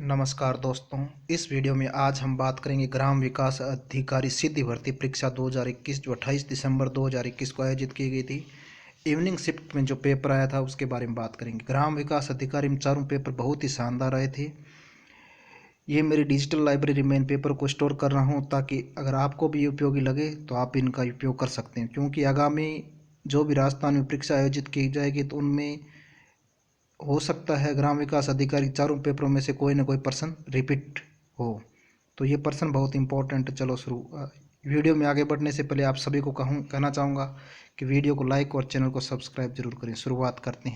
नमस्कार दोस्तों, इस वीडियो में आज हम बात करेंगे ग्राम विकास अधिकारी सीधी भर्ती परीक्षा 2021 जो 28 दिसंबर 2021 को आयोजित की गई थी। इवनिंग शिफ्ट में जो पेपर आया था उसके बारे में बात करेंगे। ग्राम विकास अधिकारी में चारों पेपर बहुत ही शानदार आए थे। ये मेरी डिजिटल लाइब्रेरी में इन पेपर को स्टोर कर रहा हूँ ताकि अगर आपको भी उपयोगी लगे तो आप इनका उपयोग कर सकते हैं, क्योंकि आगामी जो भी राजस्थान में परीक्षा आयोजित की जाएगी तो उनमें हो सकता है ग्राम विकास अधिकारी चारों पेपरों में से कोई ना कोई पर्सन रिपीट हो, तो ये पर्सन बहुत इंपॉर्टेंट है। चलो शुरू। वीडियो में आगे बढ़ने से पहले आप सभी को कहना चाहूँगा कि वीडियो को लाइक और चैनल को सब्सक्राइब जरूर करें। शुरुआत करते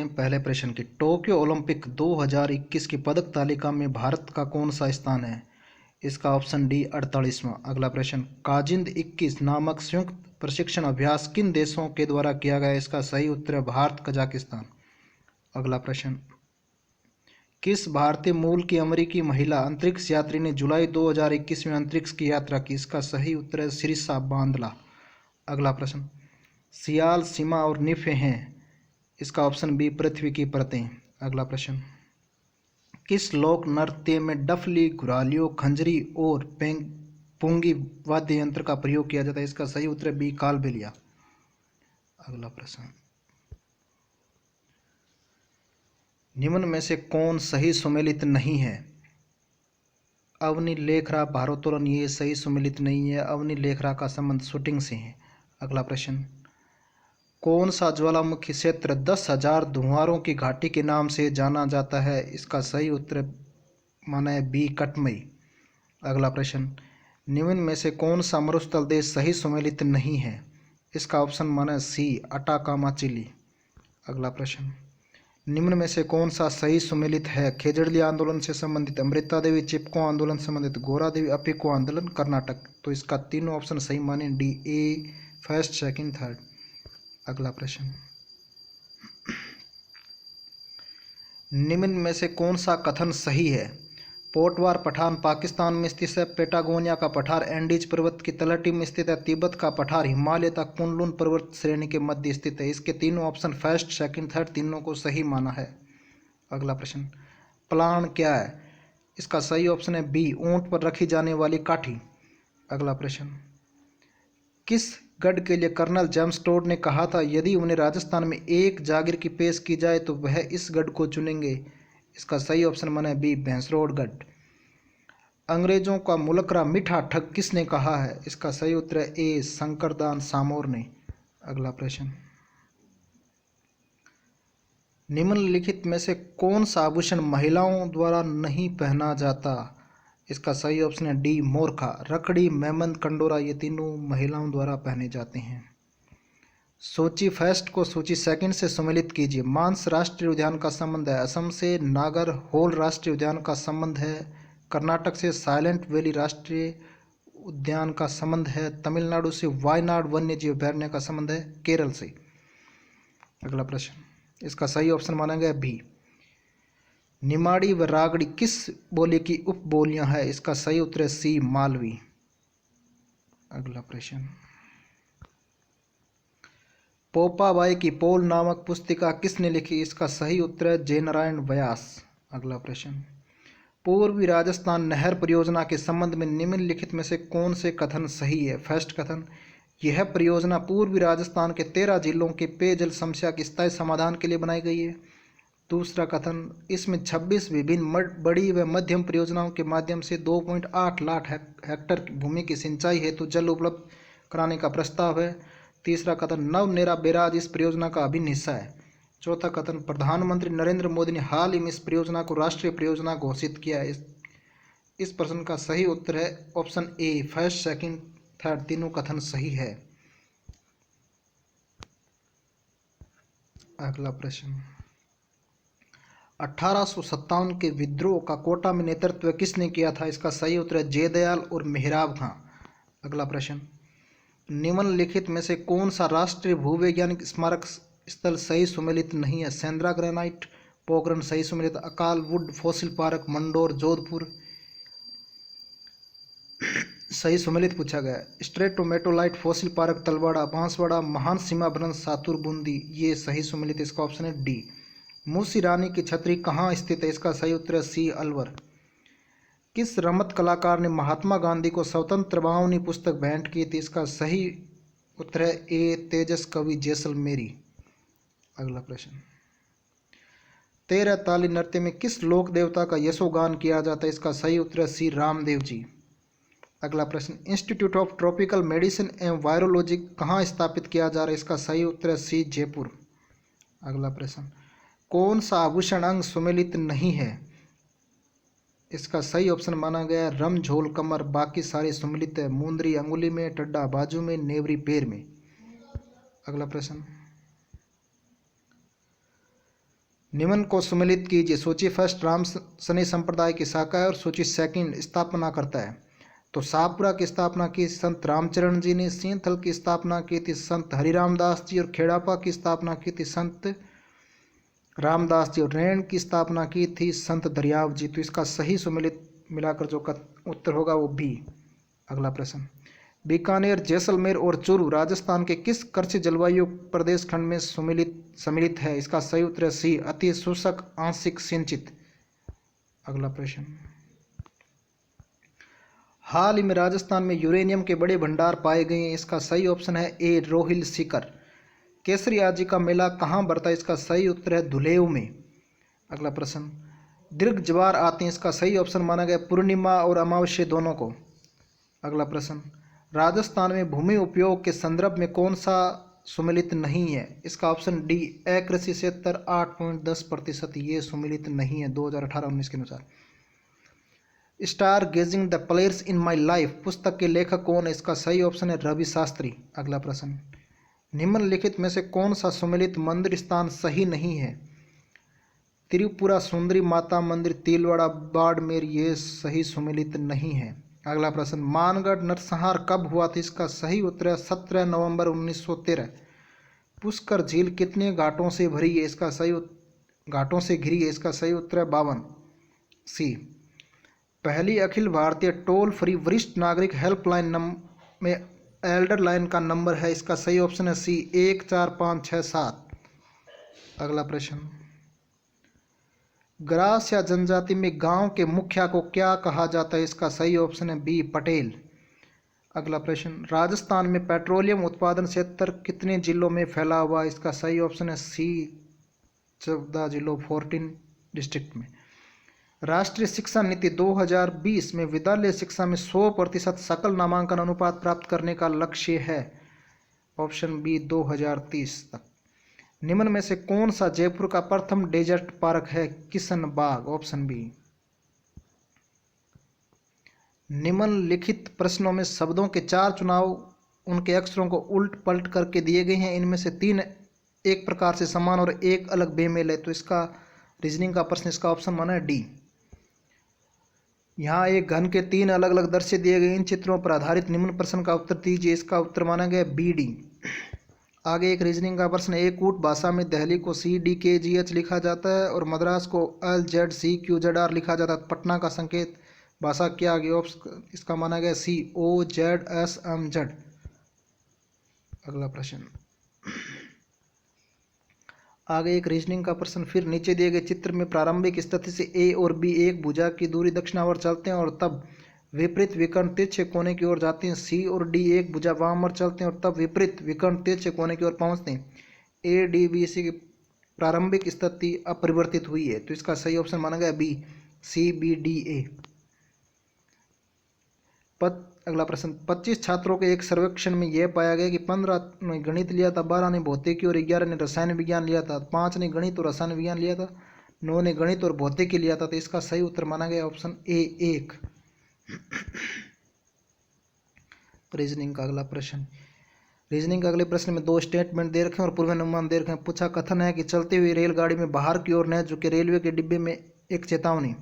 हैं। पहले प्रश्न की। टोक्यो ओलंपिक 2021 की पदक तालिका में भारत का कौन सा स्थान है? इसका ऑप्शन डी 48वां। अगला प्रश्न। काजिंद 21 नामक संयुक्त प्रशिक्षण अभ्यास किन देशों के द्वारा किया गया? इसका सही उत्तर है भारत कजाकिस्तान। अगला प्रश्न। किस भारतीय मूल की अमेरिकी महिला अंतरिक्ष यात्री ने जुलाई 2021 में अंतरिक्ष की यात्रा की? इसका सही उत्तर है सिरिसा बांदला। अगला प्रश्न। सियाल, सीमा और निफे हैं? इसका ऑप्शन बी पृथ्वी की परतें। अगला प्रश्न। किस लोक नृत्य में डफली, घुरालियों, खंजरी और पुंगी वाद्य यंत्र का प्रयोग किया जाता है? इसका सही उत्तर है बी कालबेलिया। अगला प्रश्न। निम्न में से कौन सही सुमेलित नहीं है? अवनी लेखरा, भारोत्तोलन ये सही सुमेलित नहीं है। अवनी लेखरा का संबंध शूटिंग से है। अगला प्रश्न। कौन सा ज्वालामुखी क्षेत्र 10,000 धुआरों की घाटी के नाम से जाना जाता है? इसका सही उत्तर माना है बी कटमई। अगला प्रश्न। निम्न में से कौन सा मरुस्थल देश सही सुमेलित नहीं है? इसका ऑप्शन माना है सी अटाकामा चिली। अगला प्रश्न। निम्न में से कौन सा सही सुमेलित है? खेजड़ली आंदोलन से संबंधित अमृता देवी, चिपको आंदोलन संबंधित गोरा देवी, अपिको आंदोलन कर्नाटक। तो इसका तीनों ऑप्शन सही माने D A first, second, third. अगला प्रश्न। निम्न में से कौन सा कथन सही है? पोटवार पठार पाकिस्तान में स्थित है। पेटागोनिया का पठार एंडीज पर्वत की तलहटी में स्थित है। तिब्बत का पठार हिमालय तक कुनलुन पर्वत श्रेणी के मध्य स्थित है। इसके तीनों ऑप्शन फर्स्ट, सेकंड, थर्ड तीनों को सही माना है। अगला प्रश्न। प्लान क्या है? इसका सही ऑप्शन है बी ऊंट पर रखी जाने वाली काठी। अगला प्रश्न। किस गढ़ के लिए कर्नल जेम्स टोड ने कहा था यदि उन्हें राजस्थान में एक जागीर की पेश की जाए तो वह इस गढ़ को चुनेंगे? इसका सही ऑप्शन माना है बी भैंसरोड गढ़। अंग्रेजों का मुलकरा मीठा ठग किसने कहा है? इसका सही उत्तर है ए शंकरदान सामोर ने। अगला प्रश्न। निम्नलिखित में से कौन सा आभूषण महिलाओं द्वारा नहीं पहना जाता? इसका सही ऑप्शन है डी मोरखा। रखड़ी, मेमन, कंडोरा ये तीनों महिलाओं द्वारा पहने जाते हैं। सूची फर्स्ट को सूची सेकंड से सम्मिलित कीजिए। मानस राष्ट्रीय उद्यान का संबंध है असम से। नागरहोल राष्ट्रीय उद्यान का संबंध है कर्नाटक से। साइलेंट वैली राष्ट्रीय उद्यान का संबंध है तमिलनाडु से। वायनाड वन्य जीव अभयारण्य का संबंध है केरल से। अगला प्रश्न। इसका सही ऑप्शन माना गया बी। निमाड़ी व रागड़ी किस बोली की उपबोलियां हैं? इसका सही उत्तर है सी मालवी। अगला प्रश्न। पोपाबाई की पोल नामक पुस्तिका किसने लिखी? इसका सही उत्तर है जयनारायण व्यास। अगला प्रश्न। पूर्वी राजस्थान नहर परियोजना के संबंध में निम्नलिखित में से कौन से कथन सही है? फर्स्ट कथन। यह परियोजना पूर्वी राजस्थान के 13 जिलों के पेयजल समस्या के स्थायी समाधान के लिए बनाई गई है। दूसरा कथन। इसमें 26 विभिन्न बड़ी व मध्यम परियोजनाओं के माध्यम से 2.8 लाख हेक्टेयर भूमि की सिंचाई हेतु जल उपलब्ध कराने का प्रस्ताव है। तीसरा कथन। नवनेरा बैराज इस परियोजना का अभिन्न हिस्सा है। चौथा कथन। प्रधानमंत्री नरेंद्र मोदी ने हाल ही में इस परियोजना को राष्ट्रीय परियोजना घोषित किया है। इस प्रश्न का सही उत्तर है option A first, second, third तीनों कथन सही है। अगला प्रश्न। 1857 के विद्रोह का कोटा में नेतृत्व किसने किया था? इसका सही उत्तर है जयदयाल और मेहराब खां। अगला प्रश्न। निम्नलिखित में से कौन सा राष्ट्रीय भूवैज्ञानिक स्मारक स्थल सही सुमेलित नहीं है? सेंद्रा ग्रेनाइट पोखरण सही सुमेलित। अकाल would fossil park Mandore Jodhpur सही सुमेलित पूछा गया। स्ट्रेटोमेटोलाइट फॉसिल पार्क तलवाड़ा बांसवाड़ा महान सीमा बनन सातुर बूंदी, ये सही सुमेलित, इसका ऑप्शन है डी। मूसी रानी की छतरी कहाँ स्थित है, इसका सही उत्तर है सी अलवर। किस रमत कलाकार ने महात्मा गांधी को स्वतंत्र बावनी पुस्तक भेंट की थी, इसका सही उत्तर है ए तेजस कवि जैसलमेरी। अगला प्रश्न, 13 ताली नृत्य में किस लोक देवता का यशोगान किया जाता है, इसका सही उत्तर है सी रामदेव जी। अगला प्रश्न, इंस्टीट्यूट ऑफ ट्रॉपिकल मेडिसिन एवं वायरोलॉजी कहाँ स्थापित किया जा रहा है, इसका सही उत्तर है सी जयपुर। अगला प्रश्न, कौन सा आभूषण अंग सुमेलित नहीं है, इसका सही ऑप्शन माना गया रम झोल कमर, बाकी सारे सुमेलित है। मुंदरी अंगुली में, टड्डा बाजू में, नेवरी पैर में। अगला प्रश्न, निम्न को सुमेलित कीजिए। सूची फर्स्ट राम शनि संप्रदाय की शाखा है और सूची सेकंड स्थापना करता है। तो शाहपुरा की स्थापना की संत रामचरण जी ने, सिंथल की स्थापना की थी संत हरिराम दास जी और खेड़ापा की स्थापना की थी संत रामदास जी और रैण की स्थापना की थी संत दरियाव जी। तो इसका सही सुमेलित मिलाकर जो का उत्तर होगा वो बी। अगला प्रश्न, बीकानेर जैसलमेर और चूरू राजस्थान के किस कृषि जलवायु प्रदेश खंड में सम्मिलित है, इसका सही उत्तर है सी अति शुष्क आंशिक सिंचित। अगला प्रश्न, हाल ही में राजस्थान में यूरेनियम के बड़े भंडार पाए गए हैं, इसका सही ऑप्शन है ए रोहिल सीकर। केसरी आजी का मेला कहाँ बढ़ता है, इसका सही उत्तर है धुलेव में। अगला प्रश्न, दीर्घ ज्वार आते हैं, इसका सही ऑप्शन माना गया पूर्णिमा और अमावस्या दोनों को। अगला प्रश्न, राजस्थान में भूमि उपयोग के संदर्भ में कौन सा सुमेलित नहीं है, इसका ऑप्शन डी अकृषि क्षेत्र 8.10%, ये सुमेलित नहीं है 2018-19 के अनुसार। Stargazing the players in my life पुस्तक के लेखक कौन है, इसका सही ऑप्शन है रवि शास्त्री। अगला प्रश्न, निम्नलिखित में से कौन सा सुमेलित मंदिर स्थान सही नहीं है, त्रिपुरा सुंदरी माता मंदिर तिलवाड़ा बाड़मेर, ये सही सुमेलित नहीं है। अगला प्रश्न, मानगढ़ नरसंहार कब हुआ था, इसका सही उत्तर है 17 नवंबर 1913। पुष्कर झील कितने घाटों से भरी है, इसका सही घाटों से घिरी है, इसका सही उत्तर है 52 सी। पहली अखिल भारतीय टोल फ्री वरिष्ठ नागरिक हेल्पलाइन में एल्डर लाइन का नंबर है, इसका सही ऑप्शन है सी 14567। अगला प्रश्न, ग्रास या जनजाति में गांव के मुखिया को क्या कहा जाता है, इसका सही ऑप्शन है बी पटेल। अगला प्रश्न, राजस्थान में पेट्रोलियम उत्पादन क्षेत्र कितने जिलों में फैला हुआ है, इसका सही ऑप्शन है सी 14 जिलों 14 डिस्ट्रिक्ट में। राष्ट्रीय शिक्षा नीति 2020 में विद्यालय शिक्षा में 100% सकल नामांकन अनुपात प्राप्त करने का लक्ष्य है, ऑप्शन बी 2030 तक। निम्न में से कौन सा जयपुर का प्रथम डेजर्ट पार्क है, किशन बाग, ऑप्शन बी। निम्नलिखित प्रश्नों में शब्दों के 4 चुनाव उनके अक्षरों को उल्ट पलट करके दिए गए हैं, इनमें से 3 एक प्रकार से समान और एक अलग बेमेल है। तो इसका रीजनिंग का प्रश्न, इसका ऑप्शन माना है डी। यहाँ एक घन के 3 अलग अलग दृश्य दिए गए, इन चित्रों पर आधारित निम्न प्रश्न का उत्तर दीजिए, इसका उत्तर माना गया बी डी। आगे एक रीजनिंग का प्रश्न, एक कूट भाषा में दिल्ली को CDKGH लिखा जाता है और मद्रास को LZCQZR लिखा जाता है, पटना का संकेत भाषा क्या गया, इसका माना गया COZSMZ। अगला प्रश्न, आगे एक रीजनिंग का प्रश्न, फिर नीचे दिए गए चित्र में प्रारंभिक स्थिति से ए और बी एक भुजा की दूरी दक्षिणावर्त चलते हैं और तब विपरीत विकर्ण तिरछे कोने की ओर जाते हैं। सी और डी एक भुजा वामावर्त चलते हैं और तब विपरीत विकर्ण तिरछे कोने की ओर पहुंचते हैं। ADBC की प्रारंभिक स्थिति अपरिवर्तित हुई है, तो इसका सही ऑप्शन माना गया बी CBDA। अगला प्रश्न, 25 छात्रों के एक सर्वेक्षण में यह पाया गया कि 15 ने गणित लिया था, 12 ने भौतिकी और 11 ने रसायन विज्ञान लिया था, 5 ने गणित और रसायन विज्ञान लिया था, 9 ने गणित और भौतिकी लिया था। तो इसका सही उत्तर माना गया ऑप्शन ए 1। रीजनिंग का अगला प्रश्न, रीजनिंग के अगले प्रश्न में 2 स्टेटमेंट दे रखे हैं और पूर्वानुमान दे रखे हैं। पूछा, कथन है कि चलती हुई रेलगाड़ी में बाहर की ओर न झुके, रेलवे के डिब्बे में एक चेतावनी।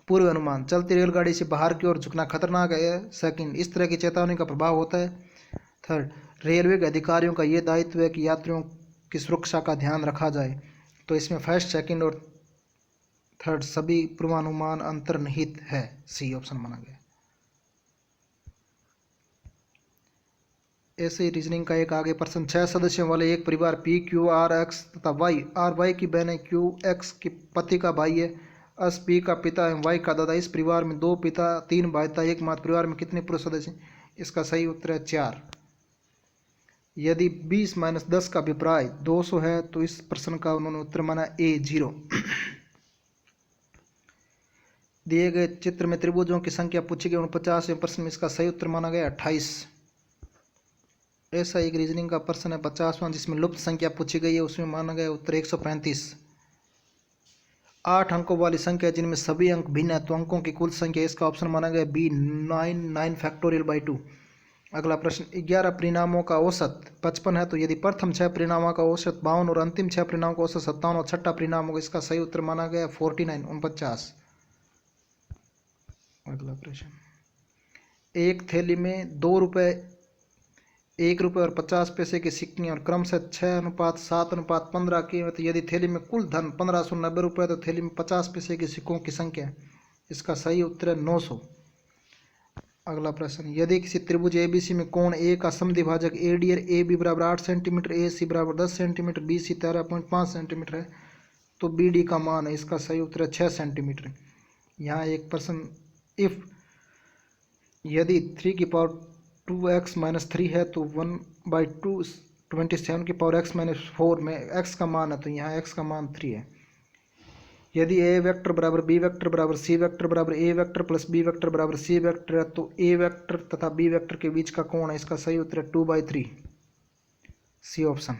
पूर्व अनुमान, चलती रेलगाड़ी से बाहर की ओर झुकना खतरनाक है। सेकंड, इस तरह की चेतावनी का प्रभाव होता है। थर्ड, रेलवे के अधिकारियों का यह दायित्व है कि यात्रियों की सुरक्षा का ध्यान रखा जाए। तो इसमें फर्स्ट, सेकंड और थर्ड सभी पूर्वानुमान अंतर्निहित है, सी ऑप्शन माना गया। ऐसे ही रीजनिंग का एक आगे प्रश्न, 6 सदस्यों वाले एक परिवार पी क्यू आर एक्स तथा वाई, आर वाई की बहन है, क्यू एक्स की पति का भाई है, एस पी का पिता है, वाई का दादा। इस परिवार में 2 पिता 3 भाई तथा एक माता। परिवार में कितने पुरुष सदस्य हैं? इसका सही उत्तर है 4। यदि 20 - 10 का अभिप्राय 200 है तो इस प्रश्न का उन्होंने उत्तर माना ए 0। दिए गए चित्र में त्रिभुजों की संख्या पूछी गई 49वें प्रश्न में इसका सही उत्तर माना गया 28। ऐसा एक रीजनिंग का प्रश्न है 50वां जिसमें लुप्त संख्या पूछी गई है, उसमें माना गया उत्तर 135। 8 अंकों वाली संख्या जिनमें सभी अंक भिन्न है तो अंकों की कुल संख्या, इसका ऑप्शन माना गया बी 9 फैक्टोरियल बाई 2। अगला प्रश्न, 11 परिणामों का औसत 55 है तो यदि प्रथम 6 परिणामों का औसत 52 और अंतिम 6 परिणामों का औसत 57 और छठा परिणाम होगा, इसका सही उत्तर माना गया 49 49। अगला प्रश्न, एक थैली में 2 रुपये, 1 रुपये और 50 पैसे की सिक्कियाँ और क्रमशः 6:7:15 की, तो यदि थैली में कुल धन 1590 रुपये तो थैली में 50 पैसे के सिक्कों की संख्या, इसका सही उत्तर है 900। अगला प्रश्न, यदि किसी त्रिभुज एबीसी में कोण ए का समद्विभाजक एडीआर ए बी बराबर 8 सेंटीमीटर, ए सी बराबर 10 सेंटीमीटर, बी सी 13.5 सेंटीमीटर है तो बी डी का मान है, इसका सही उत्तर है 6 सेंटीमीटर। यहाँ एक प्रश्न, इफ यदि 3 की पावर 2x - 3 है तो 1/2 27 की पावर x - 4 में x का मान है तो यहाँ x का मान 3 है। यदि ए वेक्टर बराबर बी वेक्टर बराबर सी वेक्टर बराबर ए वेक्टर प्लस बी वेक्टर बराबर सी वेक्टर है तो ए वेक्टर तथा बी वेक्टर के बीच का कोण है, इसका सही उत्तर है 2/3, सी ऑप्शन।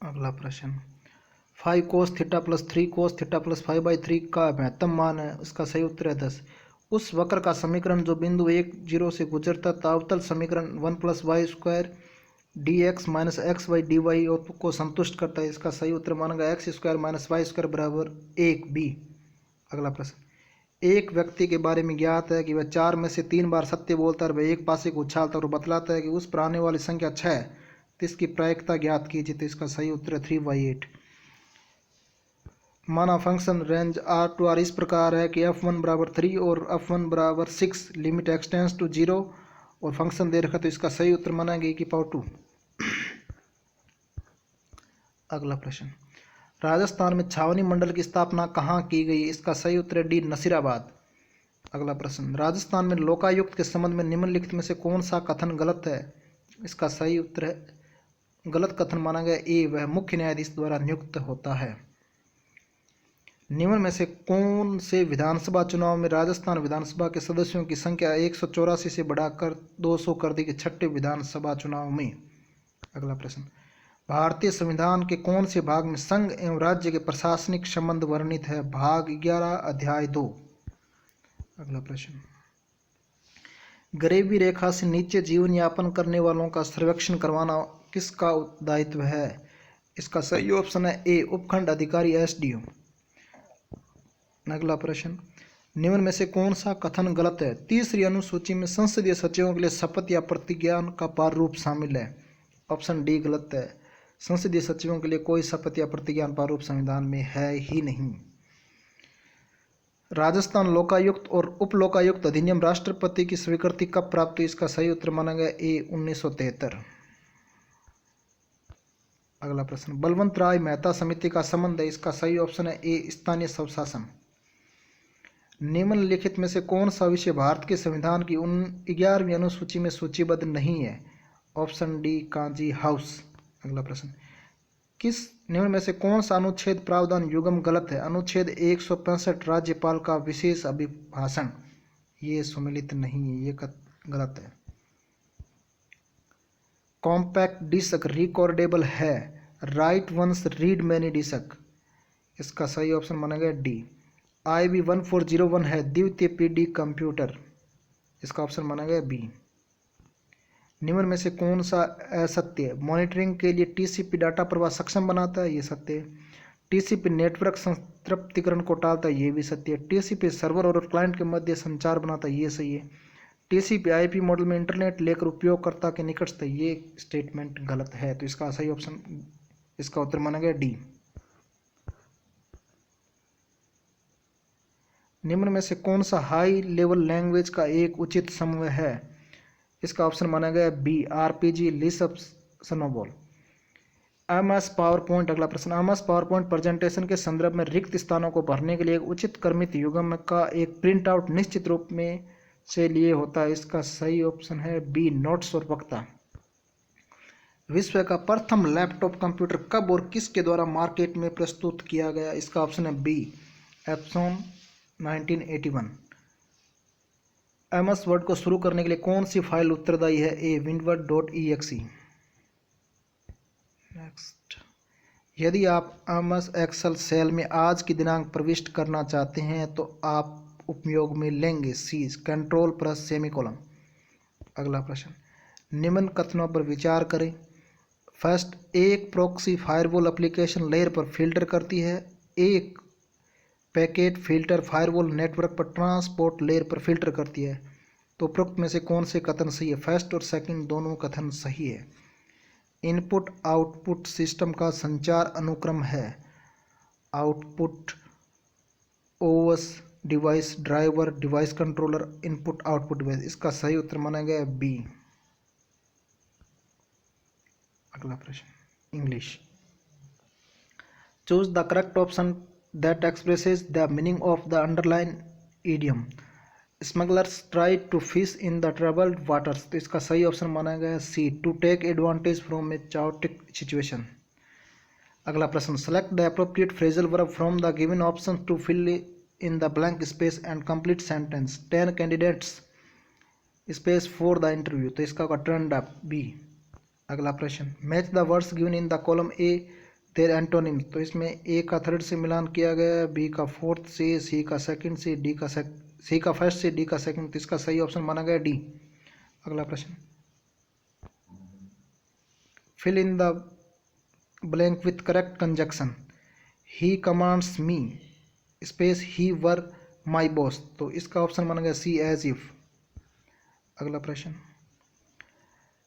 अगला प्रश्न, 5 cos theta plus 3 cos theta plus 5/3 का महत्तम मान है, इसका सही उत्तर है 10। उस वक्र का समीकरण जो बिंदु 1 0 से गुजरता था अवतल समीकरण 1 + y² dx - x/dy को संतुष्ट करता है, इसका सही उत्तर माना गया x² - y² बराबर 1 b। अगला प्रश्न, एक व्यक्ति के बारे में ज्ञात है कि वह 4 में से 3 बार सत्य बोलता है और वह एक पासे को उछालता है और बतलाता है कि उस पर आने वाली संख्या 6 है, तो इसकी प्रायिकता ज्ञात कीजिए, तो इसका सही उत्तर है 3/8। माना function range R to R इस प्रकार है कि f1 बराबर 3 और f1 बराबर 6, लिमिट एक्सटेंस टू 0 और फंक्शन दे रखा, तो इसका सही उत्तर माना गया की पावर 2। अगला प्रश्न, राजस्थान में छावनी मंडल की स्थापना कहाँ की गई, इसका सही उत्तर है डी नसीराबाद। अगला प्रश्न, राजस्थान में लोकायुक्त के संबंध में निम्नलिखित में से कौन सा कथन गलत है, इसका सही उत्तर है, गलत कथन माना गया ए, वह मुख्य न्यायाधीश द्वारा नियुक्त होता है। निम्न में से कौन से विधानसभा चुनाव में राजस्थान विधानसभा के सदस्यों की संख्या 184 से बढ़ाकर 200 कर दी गई, छठे विधानसभा चुनाव में। अगला प्रश्न, भारतीय संविधान के कौन से भाग में संघ एवं राज्य के प्रशासनिक संबंध वर्णित है, भाग 11 अध्याय 2। अगला प्रश्न, गरीबी रेखा से नीचे जीवन यापन करने वालों का सर्वेक्षण करवाना किसका दायित्व है, इसका सही ऑप्शन है ए, उपखंड अधिकारी एसडीओ। अगला प्रश्न, निम्न में से कौन सा कथन गलत है, तीसरी अनुसूची में संसदीय सचिवों के लिए शपथ या प्रतिज्ञा का प्रारूप शामिल है, ऑप्शन डी गलत है, संसदीय सचिवों के लिए कोई शपथ या प्रतिज्ञा प्रारूप संविधान में है ही नहीं। राजस्थान लोकायुक्त और उप लोकायुक्त अधिनियम राष्ट्रपति की स्वीकृति कब प्राप्त हुई, इसका सही उत्तर माना गया ए, 1973। अगला प्रश्न, बलवंत राय मेहता समिति का संबंध है, इसका सही ऑप्शन है ए, स्थानीय स्वशासन। निम्नलिखित में से कौन सा विषय भारत के संविधान की 11वीं अनुसूची में सूचीबद्ध नहीं है, ऑप्शन डी, कांजी हाउस। अगला प्रश्न, किस निम्न में से कौन सा अनुच्छेद प्रावधान युग्म गलत है, अनुच्छेद 165 राज्यपाल का विशेष अभिभाषण, ये सम्मिलित नहीं है, ये गलत है। कॉम्पैक्ट डिस्क रिकॉर्डेबल है, write once read many disc, इसका सही ऑप्शन माना गया डी। IB 1401 है, द्वितीय पीढ़ी कंप्यूटर, इसका ऑप्शन माना गया बी। निम्न में से कौन सा असत्य है, मॉनिटरिंग के लिए TCP डाटा प्रवाह सक्षम बनाता है, ये सत्य है। TCP नेटवर्क संतृप्तिकरण को टालता है, ये भी सत्य है। TCP सर्वर और क्लाइंट के मध्य संचार बनाता है, ये सही है। TCP IP मॉडल में इंटरनेट लेकर उपयोगकर्ता के निकटता है, ये स्टेटमेंट गलत है, तो इसका सही ऑप्शन, इसका उत्तर माना गया डी। निम्न में से कौन सा हाई लेवल लैंग्वेज का एक उचित समूह है? इसका ऑप्शन माना गया B, RPG, Lisp, SNOBOL. MS PowerPoint, अगला प्रश्न, एमएस पावर पॉइंट प्रेजेंटेशन के संदर्भ में रिक्त स्थानों को भरने के लिए एक उचित क्रमित युग्म का एक प्रिंट आउट निश्चित रूप में से लिए होता है। इसका सही ऑप्शन है बी, नोट्स और वक्ता। विश्व का प्रथम लैपटॉप कंप्यूटर कब और किसके द्वारा मार्केट में प्रस्तुत किया गया? इसका ऑप्शन है बी, एप्सन 1981। एमएस वर्ड को शुरू करने के लिए कौन सी फाइल उत्तरदायी है? ए, winword.exe। नेक्स्ट, यदि आप एमएस एक्सेल सेल में आज की दिनांक प्रविष्ट करना चाहते हैं तो आप उपयोग में लेंगे सी, कंट्रोल प्लस सेमीकोलन। अगला प्रश्न, निम्न कथनों पर विचार करें। फर्स्ट, एक प्रॉक्सी फायरवॉल एप्लीकेशन लेयर पर फिल्टर करती है, एक पैकेट फिल्टर फायरवॉल नेटवर्क पर ट्रांसपोर्ट लेयर पर फिल्टर करती है। तो उपरोक्त में से कौन से कथन सही है? फर्स्ट और सेकंड दोनों कथन सही है। इनपुट आउटपुट सिस्टम का संचार अनुक्रम है output OS device driver device controller input output device. इसका सही उत्तर माना गया बी। अगला प्रश्न, English. Choose the correct option that expresses the meaning of the underline idiom. Smugglers try to fish in the troubled waters. तो इसका सही ऑप्शन माना गया C, to take advantage from a chaotic situation. अगला प्रश्न, select the appropriate phrasal verb from the given option to fill in the blank space and complete sentence. 10 candidates space for the interview. तो इसका होगा turned up, B. अगला प्रश्न, match the words given in the column A their antonyms. तो इसमें ए का third से मिलान किया गया, बी का फोर्थ से, सी का सेकंड से, सी का फर्स्ट से, डी का सेकंड। तो इसका सही ऑप्शन माना गया डी। अगला प्रश्न, fill in the blank with correct conjunction. He commands me space he were my boss. तो इसका ऑप्शन माना गया सी, एज इफ। अगला प्रश्न,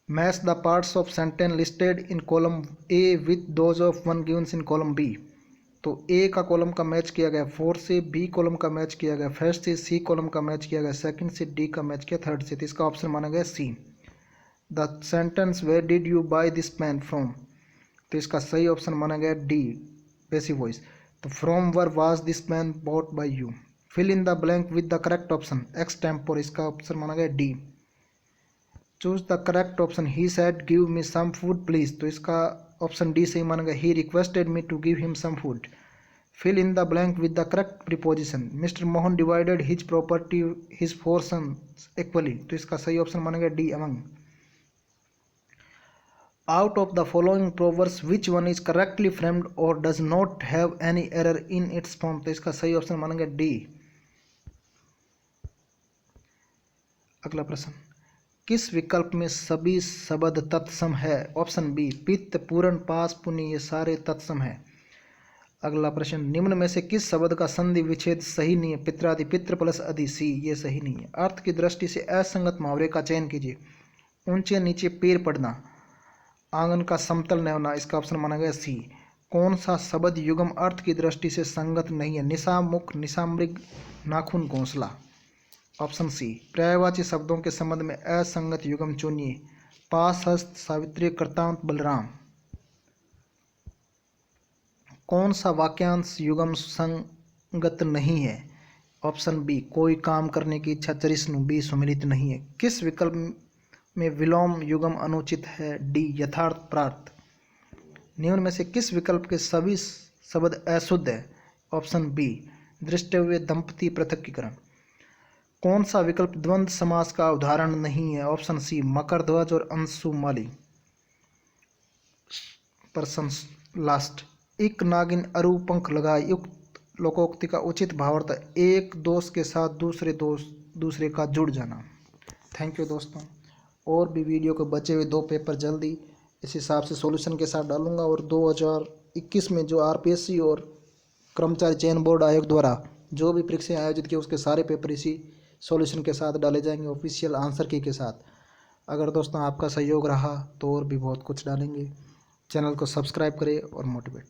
match the parts of sentence listed in column A with those of one given in column B. तो A का column का match किया गया फोर्थ से, बी कॉलम का मैच किया गया फर्स्ट से, सी कॉलम का मैच किया गया सेकंड से, डी का मैच किया थर्ड से। तो इसका ऑप्शन माना गया C. The sentence where did you buy this pen from. तो इसका सही ऑप्शन माना गया डी, पैसिव वॉइस। तो from where was this pen bought by you. Fill in the blank with the correct option, extempore. इसका option माना गया D. Choose the correct option, he said give me some food please. तो इसका option D सही माना गया, he requested me to give him some food. Fill in the blank with the correct preposition, mister Mohan divided his property his 4 sons equally. तो इसका सही option माना गया D, among. Out of the following proverbs which one is correctly framed और does not have any error in its form. तो इसका सही option माना गया डी। अगला प्रश्न, किस विकल्प में सभी शब्द तत्सम है? ऑप्शन बी, पित्त, पूर्ण, पास, पुण्य, ये सारे तत्सम है। अगला प्रश्न, निम्न में से किस शब्द का संधि विच्छेद सही नहीं है? पित्रादि, पितृ प्लस अधि, सी, ये सही नहीं है। अर्थ की दृष्टि से असंगत मुहावरे का चयन कीजिए। ऊंचे नीचे पैर पड़ना, आंगन का समतल न होना। इसका ऑप्शन माना गया सी। कौन सा शब्द युग्म अर्थ की दृष्टि से संगत नहीं है? निशा मुख, निशा मृग, नाखून, घोंसला। Option C. पर्यायवाची शब्दों के संबंध में असंगत युग्म चुनिए। पास, हस्त, सावित्री, कृतांत, बलराम। कौन सा वाक्यांश युग्म संगत नहीं है? ऑप्शन बी, कोई काम करने की इच्छा चरिष्णु, बी, सुमिलित नहीं है। किस विकल्प में विलोम युग्म अनुचित है? डी, यथार्थ प्रार्थ। निम्न में से किस विकल्प के सभी शब्द अशुद्ध है? ऑप्शन बी, दृष्टव्य, दंपति, पृथकीकरण। कौन सा विकल्प द्वंद्व समास का उदाहरण नहीं है? ऑप्शन सी, मकर ध्वज और अंशुमाली। पर्सन लास्ट, एक नागिन अरु पंख लगाए, युक्त लोकोक्ति का उचित भावार्थ एक दोस्त के साथ दूसरे का जुड़ जाना। थैंक यू दोस्तों। और भी वीडियो के बचे हुए 2 पेपर जल्दी इस हिसाब से सॉल्यूशन के साथ डालूंगा। और 2021 में जो आरपीएससी और कर्मचारी चयन बोर्ड आयोग द्वारा जो भी परीक्षाएं आयोजित की उसके सारे पेपर इसी सॉल्यूशन के साथ डाले जाएंगे, ऑफिशियल आंसर की के साथ। अगर दोस्तों आपका सहयोग रहा तो और भी बहुत कुछ डालेंगे। चैनल को सब्सक्राइब करें और मोटिवेट